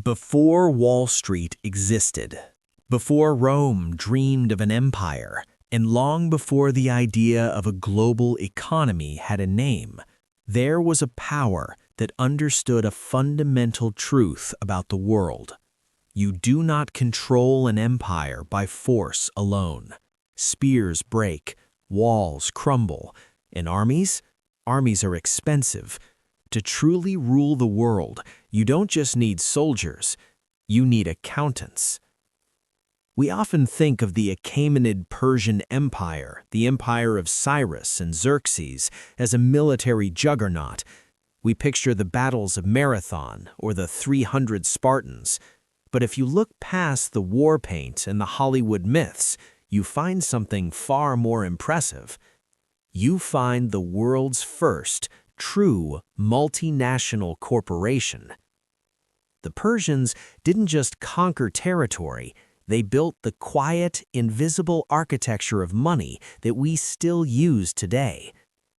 Before Wall Street existed, before Rome dreamed of an empire, and long before the idea of a global economy had a name, there was a power that understood a fundamental truth about the world. You do not control an empire by force alone. Spears break, walls crumble, and armies are expensive. To truly rule the world, you don't just need soldiers, you need accountants. We often think of the Achaemenid Persian Empire, the empire of Cyrus and Xerxes, as a military juggernaut. We picture the battles of Marathon or the 300 Spartans. But if you look past the war paint and the Hollywood myths, you find something far more impressive. You find the world's first true multinational corporation. The Persians didn't just conquer territory, they built the quiet, invisible architecture of money that we still use today.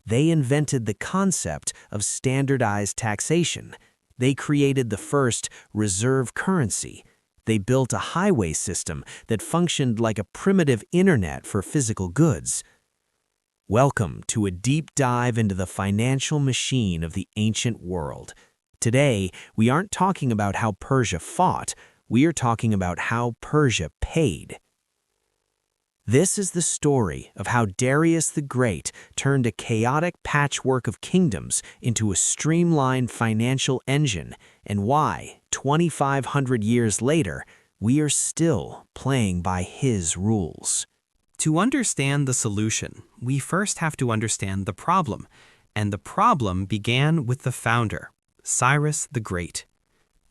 They invented the concept of standardized taxation. They created the first reserve currency. They built a highway system that functioned like a primitive internet for physical goods. Welcome to a deep dive into the financial machine of the ancient world. Today, we aren't talking about how Persia fought, we are talking about how Persia paid. This is the story of how Darius the Great turned a chaotic patchwork of kingdoms into a streamlined financial engine, and why, 2,500 years later, we are still playing by his rules. To understand the solution, we first have to understand the problem, and the problem began with the founder, Cyrus the Great.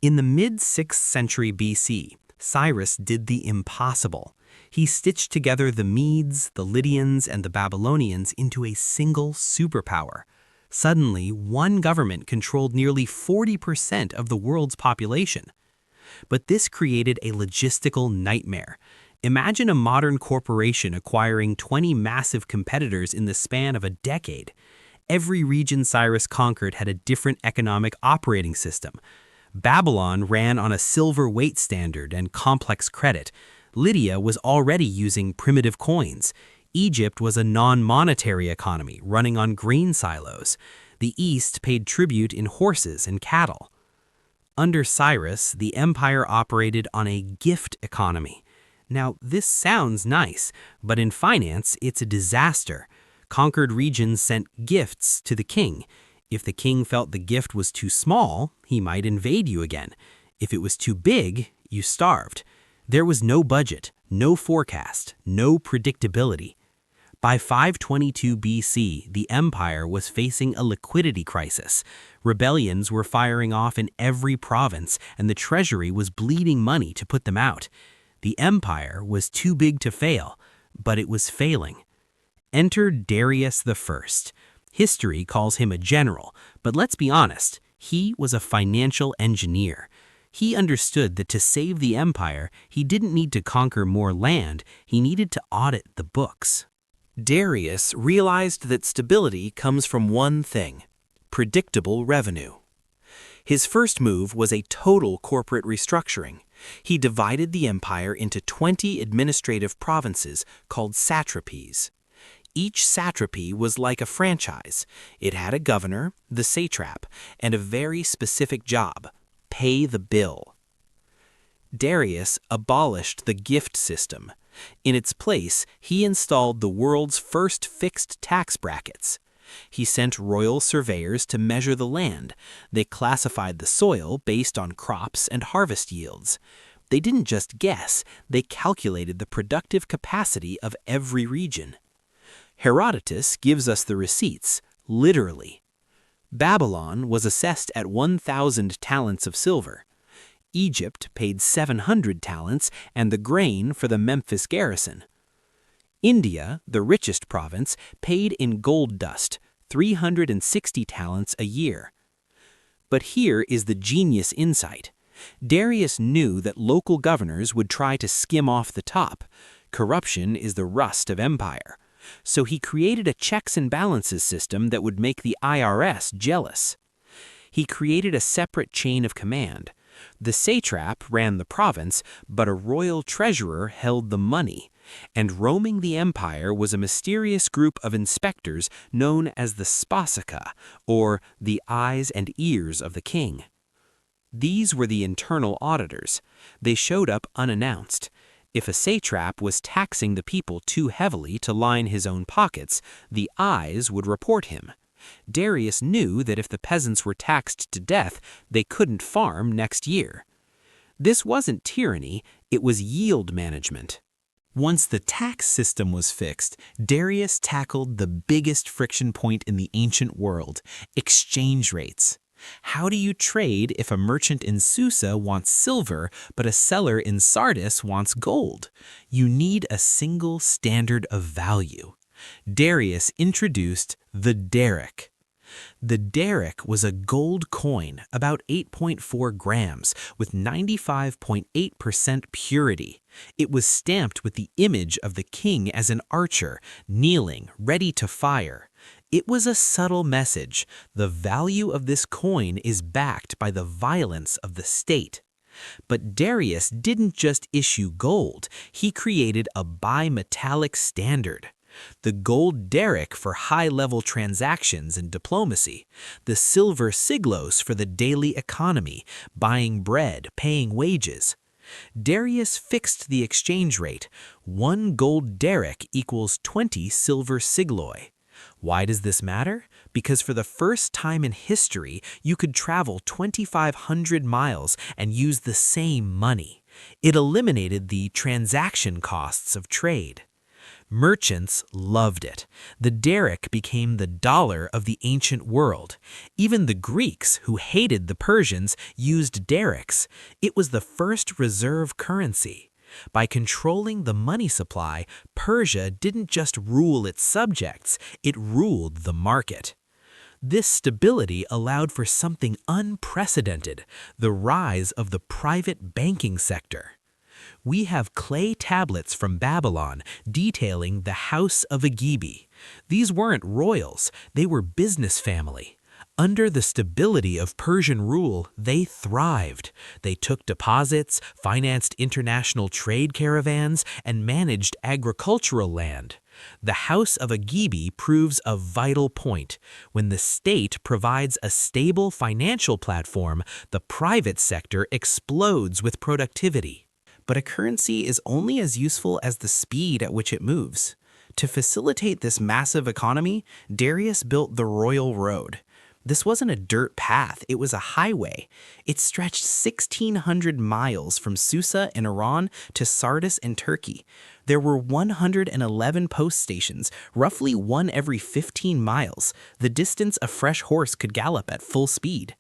In the mid-6th century BC, Cyrus did the impossible. He stitched together the Medes, the Lydians, and the Babylonians into a single superpower. Suddenly, one government controlled nearly 40% of the world's population. But this created a logistical nightmare. Imagine a modern corporation acquiring 20 massive competitors in the span of a decade. Every region Cyrus conquered had a different economic operating system. Babylon ran on a silver weight standard and complex credit. Lydia was already using primitive coins. Egypt was a non-monetary economy running on grain silos. The East paid tribute in horses and cattle. Under Cyrus, the empire operated on a gift economy. Now, this sounds nice, but in finance, it's a disaster. Conquered regions sent gifts to the king. If the king felt the gift was too small, he might invade you again. If it was too big, you starved. There was no budget, no forecast, no predictability. By 522 BC, the empire was facing a liquidity crisis. Rebellions were firing off in every province, and the treasury was bleeding money to put them out. The empire was too big to fail, but it was failing. Enter Darius the First. History calls him a general, but let's be honest, he was a financial engineer. He understood that to save the empire, he didn't need to conquer more land, he needed to audit the books. Darius realized that stability comes from one thing: predictable revenue. His first move was a total corporate restructuring. He divided the empire into 20 administrative provinces called satrapies. Each satrapy was like a franchise. It had a governor, the satrap, and a very specific job: pay the bill. Darius abolished the gift system. In its place, he installed the world's first fixed tax brackets. He sent royal surveyors to measure the land. They classified the soil based on crops and harvest yields. They didn't just guess, they calculated the productive capacity of every region. Herodotus gives us the receipts, literally. Babylon was assessed at 1,000 talents of silver. Egypt paid 700 talents and the grain for the Memphis garrison. India, the richest province, paid in gold dust, 360 talents a year. But here is the genius insight. Darius knew that local governors would try to skim off the top. Corruption is the rust of empire. So he created a checks and balances system that would make the IRS jealous. He created a separate chain of command. The satrap ran the province, but a royal treasurer held the money. And roaming the empire was a mysterious group of inspectors known as the Spasica, or the eyes and ears of the king. These were the internal auditors. They showed up unannounced. If a satrap was taxing the people too heavily to line his own pockets, the eyes would report him. Darius knew that if the peasants were taxed to death, they couldn't farm next year. This wasn't tyranny, it was yield management. Once the tax system was fixed, Darius tackled the biggest friction point in the ancient world: exchange rates. How do you trade if a merchant in Susa wants silver, but a seller in Sardis wants gold? You need a single standard of value. Darius introduced the daric. The daric was a gold coin, about 8.4 grams, with 95.8% purity. It was stamped with the image of the king as an archer, kneeling, ready to fire. It was a subtle message. The value of this coin is backed by the violence of the state. But Darius didn't just issue gold, he created a bimetallic standard. The gold daric for high-level transactions and diplomacy, the silver siglos for the daily economy, buying bread, paying wages. Darius fixed the exchange rate. 1 gold daric equals 20 silver sigloi. Why does this matter? Because for the first time in history, you could travel 2,500 miles and use the same money. It eliminated the transaction costs of trade. Merchants loved it. The daric became the dollar of the ancient world. Even the Greeks, who hated the Persians, used darics. It was the first reserve currency. By controlling the money supply, Persia didn't just rule its subjects, it ruled the market. This stability allowed for something unprecedented: the rise of the private banking sector. We have clay tablets from Babylon detailing the House of Agibi. These weren't royals, they were business family. Under the stability of Persian rule, they thrived. They took deposits, financed international trade caravans, and managed agricultural land. The House of Agibi proves a vital point. When the state provides a stable financial platform, the private sector explodes with productivity. But a currency is only as useful as the speed at which it moves. To facilitate this massive economy, Darius built the Royal Road. This wasn't a dirt path, it was a highway. It stretched 1,600 miles from Susa in Iran to Sardis in Turkey. There were 111 post stations, roughly one every 15 miles, the distance a fresh horse could gallop at full speed.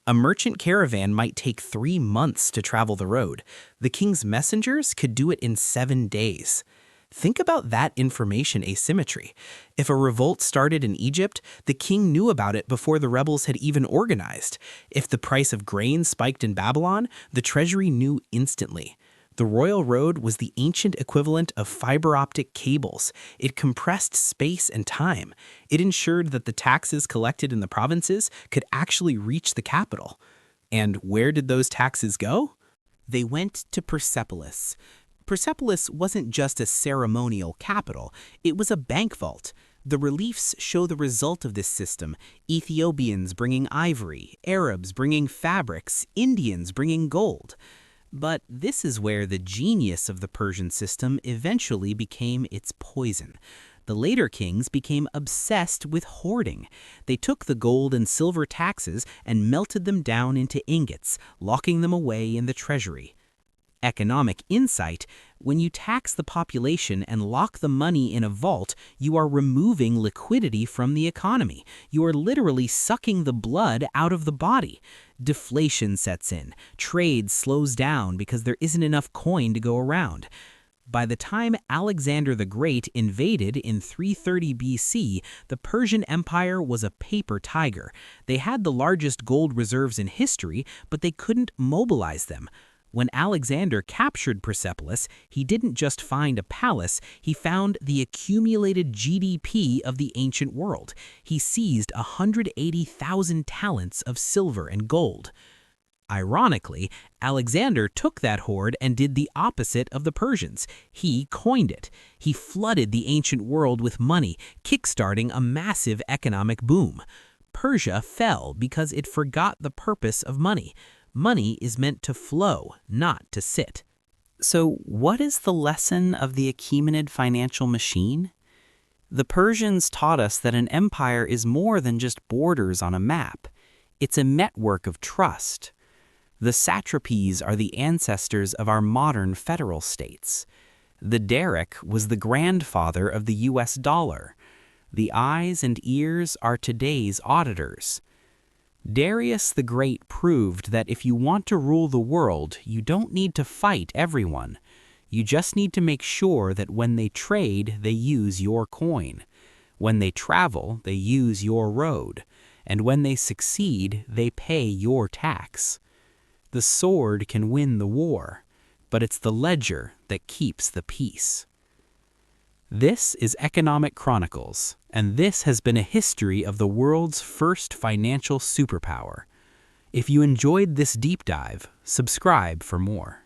A merchant caravan might take 3 months to travel the road. The king's messengers could do it in 7 days. Think about that information asymmetry. If a revolt started in Egypt, the king knew about it before the rebels had even organized. If the price of grain spiked in Babylon, the treasury knew instantly. The Royal Road was the ancient equivalent of fiber optic cables. It compressed space and time. It ensured that the taxes collected in the provinces could actually reach the capital. And where did those taxes go? They went to Persepolis. Persepolis wasn't just a ceremonial capital, it was a bank vault. The reliefs show the result of this system: Ethiopians bringing ivory, Arabs bringing fabrics, Indians bringing gold. But this is where the genius of the Persian system eventually became its poison. The later kings became obsessed with hoarding. They took the gold and silver taxes and melted them down into ingots, locking them away in the treasury. Economic insight: when you tax the population and lock the money in a vault, you are removing liquidity from the economy. You are literally sucking the blood out of the body. Deflation sets in. Trade slows down because there isn't enough coin to go around. By the time Alexander the Great invaded in 330 BC, the Persian Empire was a paper tiger. They had the largest gold reserves in history, but they couldn't mobilize them. When Alexander captured Persepolis, he didn't just find a palace, he found the accumulated GDP of the ancient world. He seized 180,000 talents of silver and gold. Ironically, Alexander took that hoard and did the opposite of the Persians. He coined it. He flooded the ancient world with money, kickstarting a massive economic boom. Persia fell because it forgot the purpose of money. Money is meant to flow, not to sit. So, what is the lesson of the Achaemenid financial machine? The Persians taught us that an empire is more than just borders on a map. It's a network of trust. The satrapies are the ancestors of our modern federal states. The Daric was the grandfather of the US dollar. The eyes and ears are today's auditors. Darius the Great proved that if you want to rule the world, you don't need to fight everyone. You just need to make sure that when they trade, they use your coin. When they travel, they use your road. And when they succeed, they pay your tax. The sword can win the war, but it's the ledger that keeps the peace. This is Economic Chronicles, and this has been a history of the world's first financial superpower. If you enjoyed this deep dive, subscribe for more.